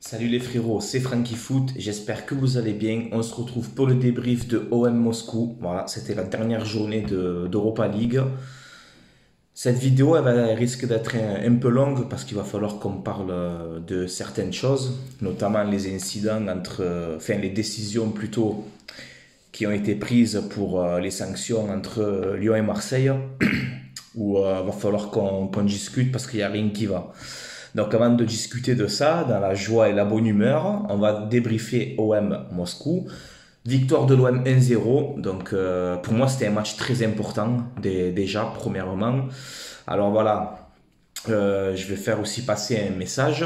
Salut les frérots, c'est Frankie Foot, j'espère que vous allez bien. On se retrouve pour le débrief de OM Moscou. Voilà, c'était la dernière journée d'Europa League. Cette vidéo, elle risque d'être un peu longue parce qu'il va falloir qu'on parle de certaines choses, notamment les incidents enfin les décisions plutôt qui ont été prises pour les sanctions entre Lyon et Marseille, où va falloir qu'on discute parce qu'il n'y a rien qui va. Donc avant de discuter de ça, dans la joie et la bonne humeur, on va débriefer OM Moscou. Victoire de l'OM 1-0. Donc pour moi c'était un match très important déjà premièrement. Alors voilà, je vais faire aussi passer un message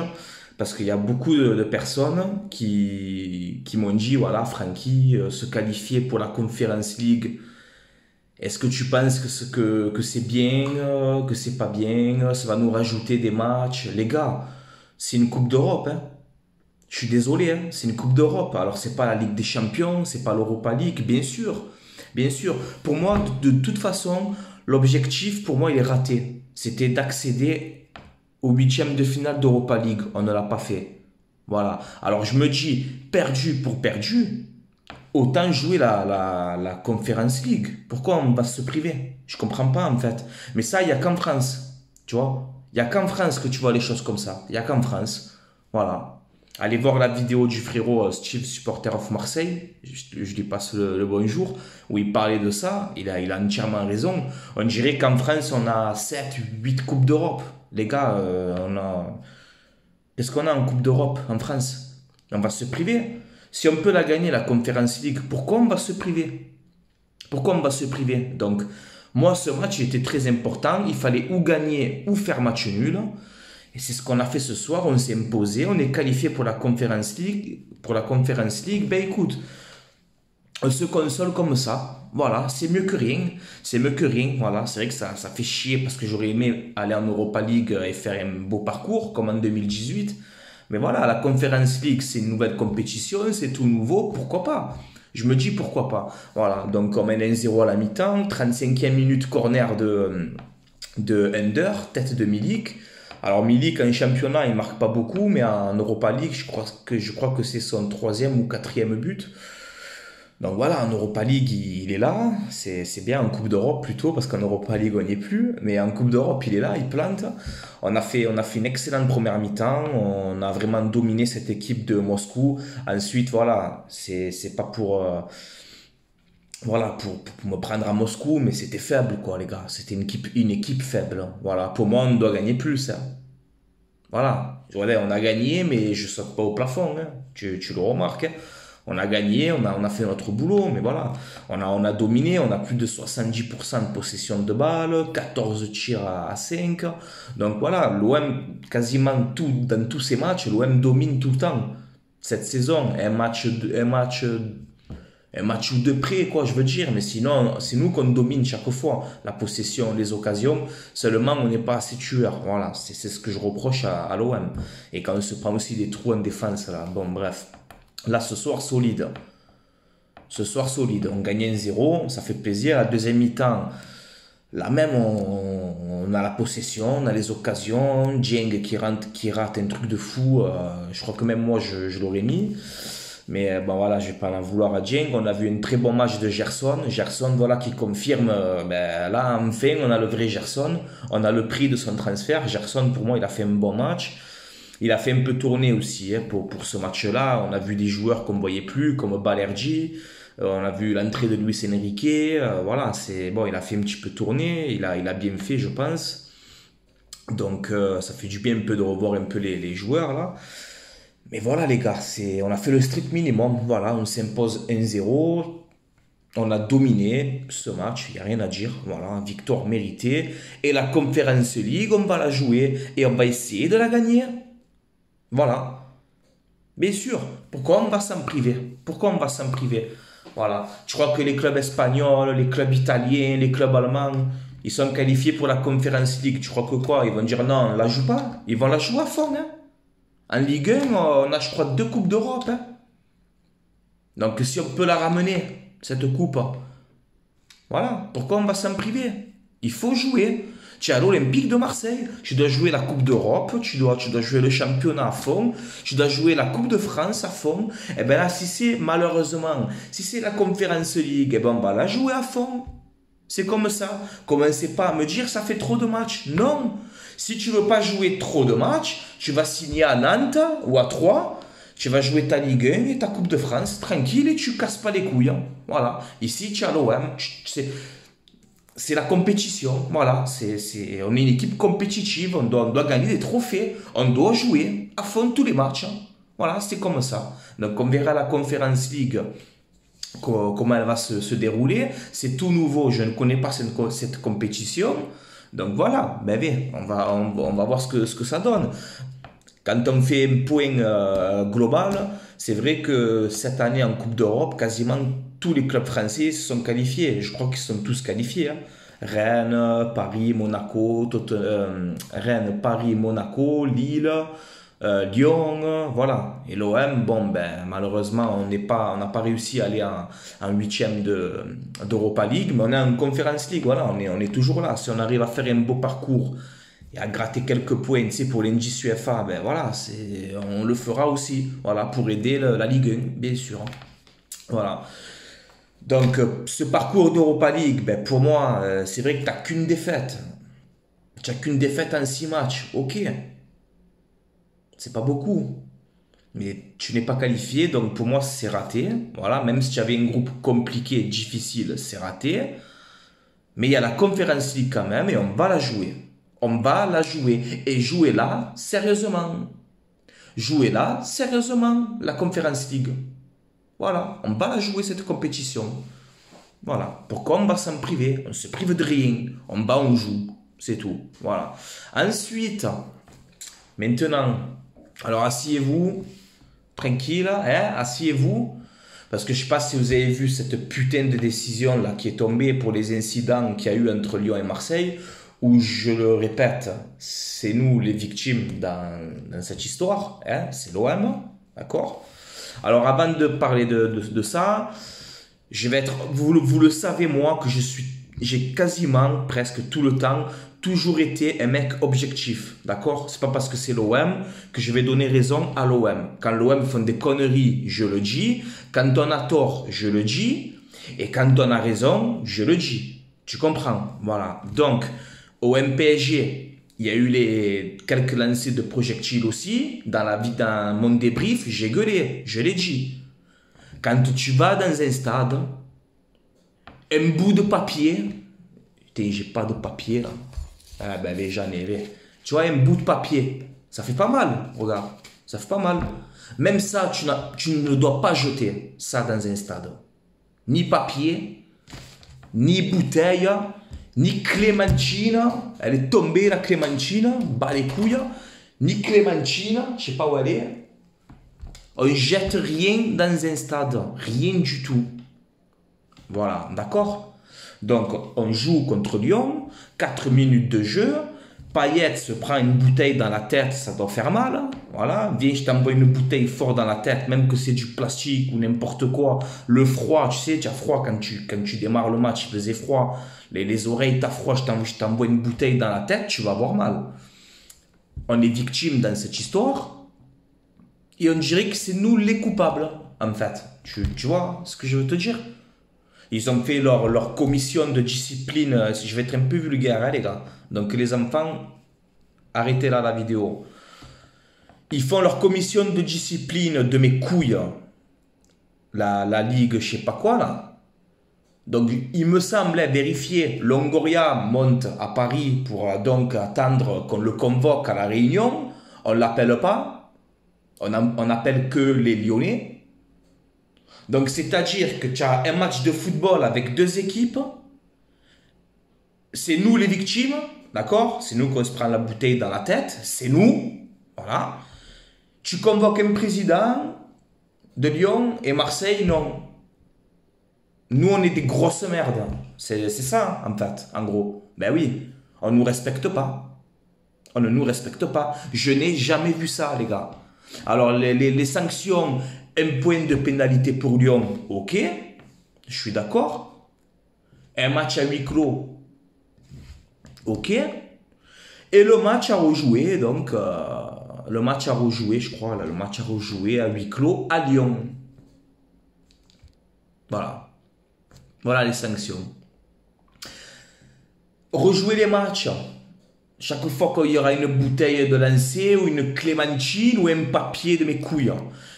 parce qu'il y a beaucoup de personnes qui m'ont dit voilà Francky, se qualifier pour la Conference League, est-ce que tu penses que c'est bien, que c'est pas bien, ça va nous rajouter des matchs? Les gars, c'est une Coupe d'Europe, hein. Je suis désolé, hein, c'est une Coupe d'Europe. Alors c'est pas la Ligue des Champions, c'est pas l'Europa League, bien sûr. Bien sûr. Pour moi, de toute façon, l'objectif, pour moi, il est raté. C'était d'accéder au huitième de finale d'Europa League. On ne l'a pas fait. Voilà. Alors je me dis, perdu pour perdu, autant jouer la Conference League. Pourquoi on va se priver? Je comprends pas en fait. Mais ça, il n'y a qu'en France. Tu vois? Il n'y a qu'en France que tu vois les choses comme ça. Il n'y a qu'en France. Voilà. Allez voir la vidéo du frérot Steve, supporter of Marseille. Je lui passe le bonjour. Où il parlait de ça. Il a entièrement raison. On dirait qu'en France, on a 7, 8 Coupes d'Europe. Les gars, on a. Qu'est-ce qu'on a en Coupe d'Europe en France? On va se priver. Si on peut la gagner, la Conference League, pourquoi on va se priver? Pourquoi on va se priver? Donc, moi, ce match était très important. Il fallait ou gagner ou faire match nul. Et c'est ce qu'on a fait ce soir. On s'est imposé. On est qualifié pour la Conference League. Pour la Conference League, ben écoute, on se console comme ça. Voilà, c'est mieux que rien. C'est mieux que rien. Voilà, c'est vrai que ça fait chier parce que j'aurais aimé aller en Europa League et faire un beau parcours comme en 2018. Mais voilà, la Conference League, c'est une nouvelle compétition, c'est tout nouveau, pourquoi pas? Je me dis pourquoi pas. Voilà, donc on mène 1-0 à la mi-temps, 35e minute corner de Ender, tête de Milik. Alors Milik en championnat, il marque pas beaucoup, mais en Europa League, je crois que c'est son troisième ou quatrième but. Donc voilà, en Europa League, il est là. C'est bien en Coupe d'Europe plutôt, parce qu'en Europa League, on n'y est plus. Mais en Coupe d'Europe, il est là, il plante. On a fait une excellente première mi-temps. On a vraiment dominé cette équipe de Moscou. Ensuite, voilà, c'est pas pour me prendre à Moscou, mais c'était faible, quoi, les gars. C'était une équipe faible. Voilà, pour moi, on doit gagner plus, hein. Voilà. Voilà, on a gagné, mais je saute pas au plafond, hein. Tu le remarques, hein. On a gagné, on a fait notre boulot, mais voilà. On a dominé, on a plus de 70% de possession de balle, 14 tirs à 5. Donc voilà, l'OM, quasiment dans tous ces matchs, l'OM domine tout le temps. Cette saison, un match ou deux près, quoi, je veux dire. Mais sinon, c'est nous qu'on domine chaque fois. La possession, les occasions. Seulement, on n'est pas assez tueur. Voilà, c'est ce que je reproche à l'OM. Et quand on se prend aussi des trous en défense, là. Bon, bref. Là, ce soir, solide. Ce soir, solide. On gagne 1-0, ça fait plaisir. La deuxième mi-temps, là même, on a la possession, on a les occasions. Dieng qui rate un truc de fou. Je crois que même moi, je l'aurais mis. Mais bon, voilà, je vais pas en vouloir à Dieng. On a vu un très bon match de Gerson. Gerson, voilà, qui confirme. Là, enfin, on a le vrai Gerson. On a le prix de son transfert. Gerson, pour moi, il a fait un bon match. Il a fait un peu tourner aussi, hein, pour ce match-là. On a vu des joueurs qu'on ne voyait plus, comme Balerji. On a vu l'entrée de Luis Enrique. Voilà, c'est bon, il a fait un petit peu tourner. Il a bien fait, je pense. Donc, ça fait du bien un peu de revoir un peu les joueurs là. Mais voilà, les gars, on a fait le strict minimum. Voilà, on s'impose 1-0. On a dominé ce match, il n'y a rien à dire. Voilà, victoire méritée. Et la Conference League, on va la jouer et on va essayer de la gagner. Voilà. Bien sûr. Pourquoi on va s'en priver? Pourquoi on va s'en priver? Voilà. Je crois que les clubs espagnols, les clubs italiens, les clubs allemands, ils sont qualifiés pour la Conference League. Tu crois que quoi? Ils vont dire non, on la joue pas. Ils vont la jouer à fond, hein. En Ligue 1, on a, je crois, 2 Coupes d'Europe, hein. Donc si on peut la ramener, cette coupe, voilà. Pourquoi on va s'en priver? Il faut jouer. Tu es à l'Olympique de Marseille, tu dois jouer la Coupe d'Europe, tu dois jouer le championnat à fond, tu dois jouer la Coupe de France à fond. Et bien là, si c'est malheureusement, si c'est la Conference League, et ben on va la jouer à fond. C'est comme ça. Commencez pas à me dire ça fait trop de matchs. Non. Si tu veux pas jouer trop de matchs, tu vas signer à Nantes ou à Troyes. Tu vas jouer ta Ligue 1 et ta Coupe de France tranquille et tu casses pas les couilles. Voilà. Ici, tu as l'OM. C'est la compétition. Voilà. On est une équipe compétitive. On doit gagner des trophées. On doit jouer à fond tous les matchs. Voilà, c'est comme ça. Donc, on verra la Conference League comment elle va se dérouler. C'est tout nouveau, je ne connais pas cette compétition. Donc voilà, ben bien, on va voir ce que ça donne. Quand on fait un point global, c'est vrai que cette année en Coupe d'Europe, quasiment tous les clubs français se sont qualifiés. Je crois qu'ils sont tous qualifiés. Hein. Rennes, Paris, Monaco, Rennes, Paris, Monaco, Lille, Lyon, voilà. Et l'OM, bon, ben, malheureusement, on n'a pas réussi à aller en huitième d'Europa League, mais on est en Conference League, voilà, on est toujours là. Si on arrive à faire un beau parcours et à gratter quelques points, tu sais, pour l'Indice UEFA, ben voilà, on le fera aussi, voilà, pour aider la Ligue 1, bien sûr. Voilà. Donc, ce parcours d'Europa League, ben, pour moi, c'est vrai que tu n'as qu'une défaite. Tu n'as qu'une défaite en 6 matchs, ok. C'est pas beaucoup. Mais tu n'es pas qualifié, donc pour moi, c'est raté. Voilà, même si tu avais un groupe compliqué, difficile, c'est raté. Mais il y a la Conference League quand même, et on va la jouer. On va la jouer. Et jouer là, sérieusement. Jouer là, sérieusement, la Conference League. Voilà, on va la jouer cette compétition. Voilà. Pourquoi on va s'en priver? On se prive de rien. On va, on joue. C'est tout. Voilà. Ensuite, maintenant, alors asseyez-vous, tranquille, hein, asseyez-vous. Parce que je ne sais pas si vous avez vu cette putain de décision là qui est tombée pour les incidents qu'il y a eu entre Lyon et Marseille, où je le répète, c'est nous les victimes dans cette histoire, hein, c'est l'OM, d'accord? Alors avant de parler de ça, je vais être, vous le savez moi que j'ai quasiment presque tout le temps toujours été un mec objectif, d'accord? C'est pas parce que c'est l'OM que je vais donner raison à l'OM. Quand l'OM font des conneries, je le dis. Quand on a tort, je le dis. Et quand on a raison, je le dis. Tu comprends? Voilà. Donc, OM PSG, il y a eu quelques lancers de projectiles aussi. Dans mon débrief, j'ai gueulé, je l'ai dit. Quand tu vas dans un stade, un bout de papier, putain, j'ai pas de papier là. Ah ben j'en ai. Tu vois, un bout de papier, ça fait pas mal, regarde, ça fait pas mal. Même ça, tu ne dois pas jeter ça dans un stade. Ni papier, ni bouteille, ni clémentine. Elle est tombée la clémentine, bas les couilles. Ni clémentine, je sais pas où elle est. On jette rien dans un stade, rien du tout. Voilà, d'accord? Donc, on joue contre Lyon, 4 minutes de jeu, Payet se prend une bouteille dans la tête, ça doit faire mal. Voilà, viens, je t'envoie une bouteille fort dans la tête, même que c'est du plastique ou n'importe quoi. Le froid, tu sais, tu as froid quand tu démarres le match, il faisait froid. Les oreilles, t'as froid, je t'envoie une bouteille dans la tête, tu vas avoir mal. On est victime dans cette histoire. Et on dirait que c'est nous les coupables, en fait. Tu vois ce que je veux te dire? Ils ont fait leur commission de discipline. Je vais être un peu vulgaire, hein, les gars. Donc, les enfants, arrêtez là la vidéo. Ils font leur commission de discipline de mes couilles. La ligue, je sais pas quoi, là. Donc, il me semblait vérifier. Longoria monte à Paris pour donc attendre qu'on le convoque à la réunion. On ne l'appelle pas. On appelle que les Lyonnais. Donc, c'est-à-dire que tu as un match de football avec 2 équipes. C'est nous les victimes, d'accord? C'est nous qu'on se prend la bouteille dans la tête. C'est nous, voilà. Tu convoques un président de Lyon et Marseille, non. Nous, on est des grosses merdes. C'est ça, en fait, en gros. Ben oui, on ne nous respecte pas. On ne nous respecte pas. Je n'ai jamais vu ça, les gars. Alors, les sanctions... Un point de pénalité pour Lyon, ok, je suis d'accord. Un match à huis clos, ok. Et le match a rejoué, donc, le match a rejoué, je crois, là, le match a rejoué à huis clos à Lyon. Voilà. Voilà les sanctions. Rejouer les matchs. Chaque fois qu'il y aura une bouteille de lancer ou une clémentine ou un papier de mes couilles.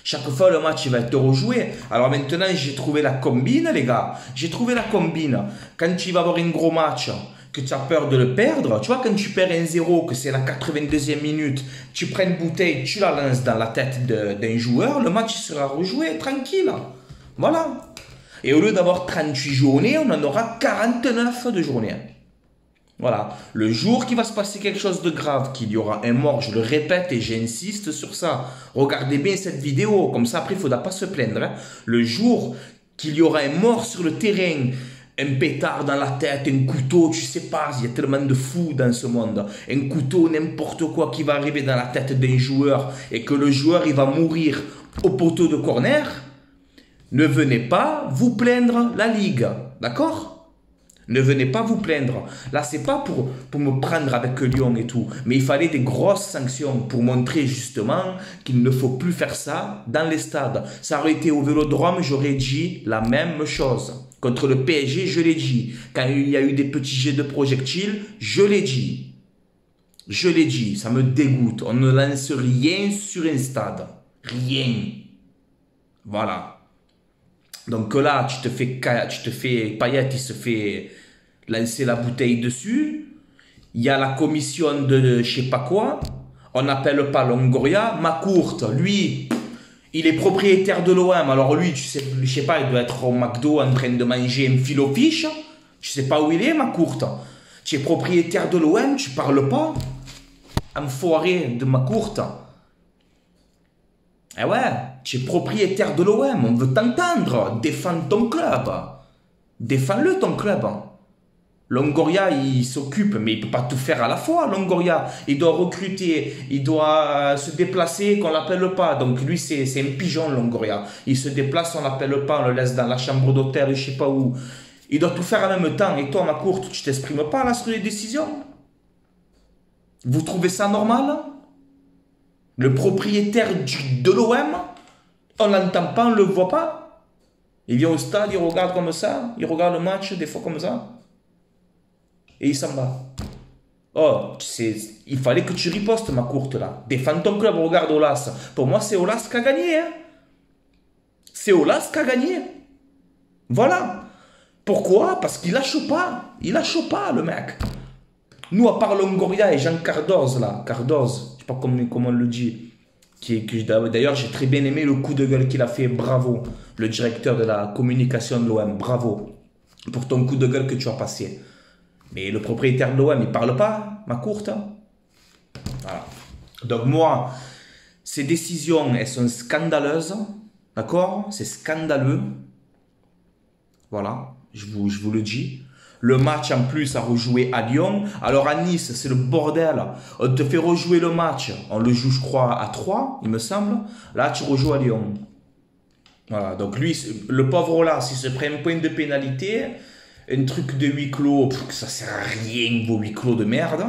Chaque fois le match va être rejoué. Alors maintenant j'ai trouvé la combine les gars. J'ai trouvé la combine. Quand tu vas avoir un gros match, que tu as peur de le perdre, tu vois quand tu perds 1-0, que c'est la 82e minute, tu prends une bouteille, tu la lances dans la tête d'un joueur, le match sera rejoué tranquille. Voilà. Et au lieu d'avoir 38 journées, on en aura 49 de journées. Voilà. Le jour qu'il va se passer quelque chose de grave, qu'il y aura un mort, je le répète et j'insiste sur ça. Regardez bien cette vidéo, comme ça après il ne faudra pas se plaindre. Hein. Le jour qu'il y aura un mort sur le terrain, un pétard dans la tête, un couteau, tu sais pas, il y a tellement de fous dans ce monde. Un couteau, n'importe quoi qui va arriver dans la tête d'un joueur et que le joueur il va mourir au poteau de corner. Ne venez pas vous plaindre la Ligue, d'accord? Ne venez pas vous plaindre. Là, c'est pas pour me prendre avec Lyon et tout, mais il fallait des grosses sanctions pour montrer justement qu'il ne faut plus faire ça dans les stades. Ça aurait été au Vélodrome, j'aurais dit la même chose. Contre le PSG, je l'ai dit. Quand il y a eu des petits jets de projectiles, je l'ai dit. Je l'ai dit, ça me dégoûte. On ne lance rien sur un stade. Rien. Voilà. Donc là, tu te fais Payet, il se fait lancer la bouteille dessus. Il y a la commission de je sais pas quoi. On n'appelle pas Longoria. Macourte, lui, il est propriétaire de l'OM. Alors lui, tu sais, je sais pas, il doit être au McDo en train de manger un filo-fiche. Je sais pas où il est, Macourte. Tu es propriétaire de l'OM, tu parles pas. Enfoiré de Macourte. Eh ouais, tu es propriétaire de l'OM, on veut t'entendre. Défends ton club. Défends-le ton club. Longoria, il s'occupe, mais il ne peut pas tout faire à la fois, Longoria. Il doit recruter, il doit se déplacer, qu'on ne l'appelle pas. Donc lui, c'est un pigeon, Longoria. Il se déplace, on ne l'appelle pas, on le laisse dans la chambre d'hôtel, je ne sais pas où. Il doit tout faire en même temps. Et toi, Macourte, tu t'exprimes pas là sur les décisions? Vous trouvez ça normal? Le propriétaire de l'OM, on ne l'entend pas, on ne le voit pas. Il vient au stade, il regarde comme ça, il regarde le match des fois comme ça. Et il s'en va. Oh, il fallait que tu ripostes, Macourte, là. Défends ton club, regarde Olas. Pour moi, c'est Olas qui a gagné. Hein. C'est Olas qui a gagné. Voilà. Pourquoi? Parce qu'il lâche pas. Il lâche pas, le mec. Nous, à part Longoria et Jean Cardoz, là. Cardoz, je sais pas comment on le dit. D'ailleurs, j'ai très bien aimé le coup de gueule qu'il a fait. Bravo. Le directeur de la communication de l'OM. Bravo. Pour ton coup de gueule que tu as passé. Mais le propriétaire de l'OM, il parle pas, Macourte. Voilà. Donc moi, ces décisions, elles sont scandaleuses. D'accord? C'est scandaleux. Voilà, je vous le dis. Le match, en plus, a rejoué à Lyon. Alors, à Nice, c'est le bordel. On te fait rejouer le match. On le joue, je crois, à 3, il me semble. Là, tu rejoues à Lyon. Voilà, donc lui, le pauvre là, s'il se prend un point de pénalité, un truc de huis clos, ça sert à rien, vos huis clos de merde.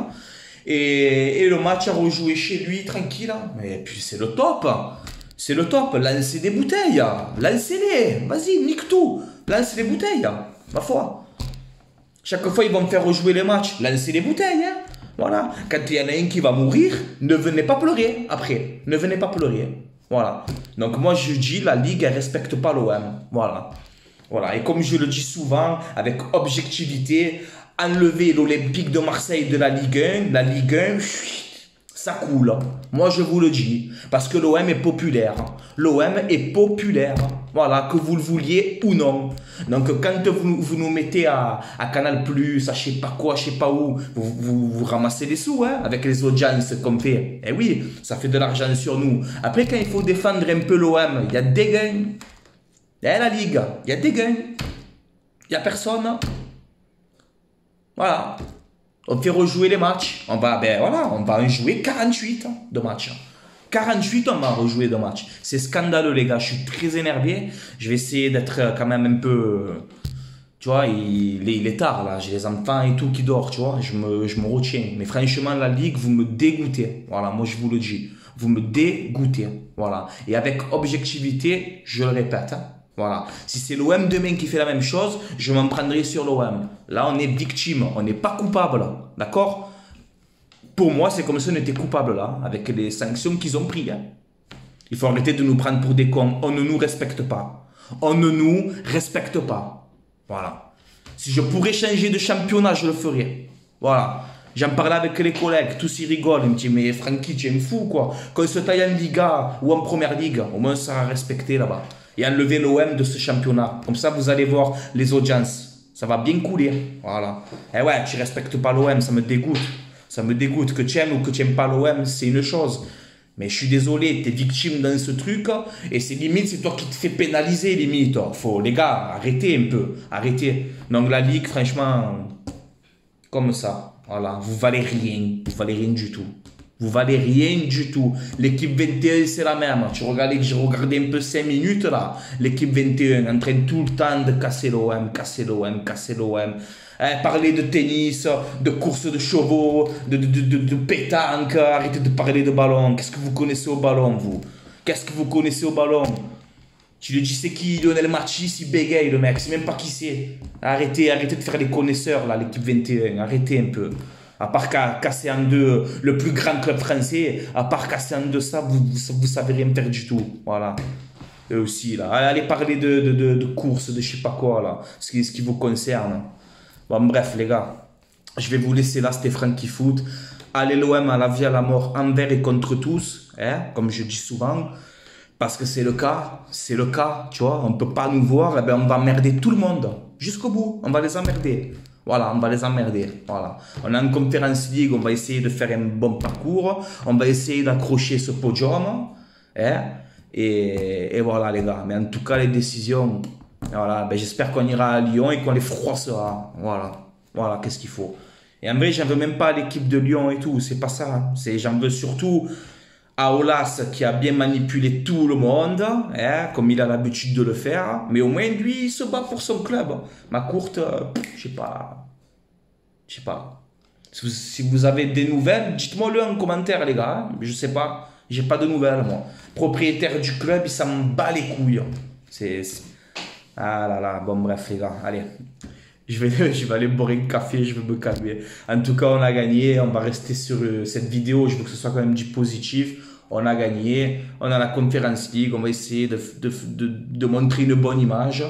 Et le match a rejoué chez lui, tranquille. Et puis, c'est le top. C'est le top. Lancez des bouteilles. Lancez-les. Vas-y, nique tout. Lancez les bouteilles. Ma foi. Chaque fois, ils vont me faire rejouer les matchs. Lancez les bouteilles. Hein. Voilà. Quand il y en a un qui va mourir, ne venez pas pleurer après. Ne venez pas pleurer. Voilà. Donc, moi, je dis, la Ligue, elle ne respecte pas l'OM. Voilà. Voilà. Et comme je le dis souvent, avec objectivité, enlever l'Olympique de Marseille de la Ligue 1, ça coule. Moi, je vous le dis. Parce que l'OM est populaire. L'OM est populaire. Voilà, que vous le vouliez ou non. Donc, quand vous nous mettez à Canal+, à je sais pas quoi, je sais pas où, vous ramassez les sous, hein, avec les audiences qu'on fait. Eh oui, ça fait de l'argent sur nous. Après, quand il faut défendre un peu l'OM, il y a des gains. Eh, la Ligue, il y a des gains. Il n'y a personne. Voilà. On fait rejouer les matchs. On va en jouer 48 de matchs. 48, on va rejouer de matchs. C'est scandaleux, les gars. Je suis très énervé. Je vais essayer d'être quand même un peu, Tu vois, il est tard là, j'ai les enfants et tout qui dorment, tu vois, je me retiens. Mais franchement, la Ligue, vous me dégoûtez. Voilà, moi je vous le dis. Vous me dégoûtez. Voilà. Et avec objectivité, je le répète. Hein. Voilà. Si c'est l'OM demain qui fait la même chose, je m'en prendrai sur l'OM. Là, on est victime, on n'est pas coupable. D'accord? Pour moi, c'est comme si on était coupable là, avec les sanctions qu'ils ont prises. Hein. Il faut arrêter de nous prendre pour des cons. On ne nous respecte pas. On ne nous respecte pas. Voilà. Si je pourrais changer de championnat, je le ferais. Voilà. J'en parlais avec les collègues, tous ils rigolent. Ils me disent, mais Francky, tu es fou quoi. Qu'on se taille en Liga ou en Première Ligue, au moins ça sera respecté là-bas. Et enlever l'OM de ce championnat. Comme ça, vous allez voir les audiences. Ça va bien couler. Voilà. Et ouais, tu respectes pas l'OM, ça me dégoûte. Ça me dégoûte. Que tu aimes ou que tu n'aimes pas l'OM, c'est une chose. Mais je suis désolé, tu es victime dans ce truc et c'est limite, c'est toi qui te fais pénaliser limite. Faut, les gars, arrêtez un peu, arrêtez. Donc la Ligue, franchement, comme ça, voilà, vous valez rien du tout. Vous valez rien du tout. L'équipe 21, c'est la même. Tu regardais que j'ai regardé un peu 5 minutes là. L'équipe 21 en train tout le temps de casser l'OM, casser l'OM, casser l'OM. Parler de tennis, de course de chevaux, de pétanque, arrêtez de parler de ballon. Qu'est-ce que vous connaissez au ballon, vous? Qu'est-ce que vous connaissez au ballon? Tu lui dis c'est qui Lionel Matchis, il bégaye le mec, c'est même pas qui c'est. Arrêtez de faire les connaisseurs là, l'équipe 21, arrêtez un peu. À part casser en deux le plus grand club français, à part casser en deux ça, vous savez rien faire du tout. Voilà. Eux aussi là. Allez parler de course, de je sais pas quoi là, ce qui vous concerne. Bon, bref, les gars, je vais vous laisser là, c'était Francky Foot. Allez l'OM à la vie, à la mort, envers et contre tous, hein, comme je dis souvent, parce que c'est le cas, tu vois, on ne peut pas nous voir, eh ben on va emmerder tout le monde, jusqu'au bout, on va les emmerder. Voilà, on va les emmerder. Voilà. On est en Conference League, on va essayer de faire un bon parcours, on va essayer d'accrocher ce podium, hein, et voilà, les gars. Mais en tout cas, les décisions... Voilà, ben j'espère qu'on ira à Lyon et qu'on les froissera. Voilà, voilà, qu'est-ce qu'il faut. Et en vrai, j'en veux même pas à l'équipe de Lyon et tout, c'est pas ça. J'en veux surtout à Aulas qui a bien manipulé tout le monde, hein, comme il a l'habitude de le faire. Mais au moins, lui, il se bat pour son club. Ma courte, je sais pas. Je sais pas. Si vous avez des nouvelles, dites-moi-le en commentaire, les gars. Hein. Je sais pas, j'ai pas de nouvelles, moi. Propriétaire du club, il s'en bat les couilles. Ah là là, bon bref les gars, allez, je vais aller boire un café, je vais me calmer. En tout cas, on a gagné, on va rester sur cette vidéo, je veux que ce soit quand même du positif. On a gagné, on a la Conference League, on va essayer de montrer une bonne image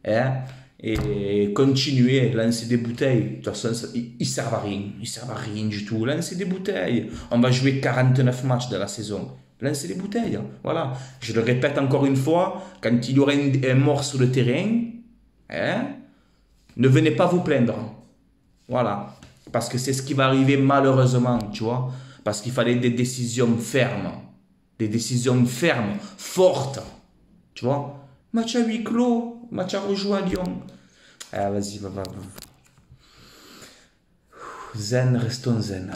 hein, et continuer, lancer des bouteilles. De toute façon, ils servent à rien, ils servent à rien du tout. Lancer des bouteilles, on va jouer 49 matchs de la saison. Lancer les bouteilles, voilà. Je le répète encore une fois, quand il y aura un mort sur le terrain, hein, ne venez pas vous plaindre. Voilà. Parce que c'est ce qui va arriver malheureusement, tu vois. Parce qu'il fallait des décisions fermes. Des décisions fermes, fortes. Tu vois. Match à huis clos, match à rejouer à Lyon. Ah, vas-y, va. Zen, restons zen.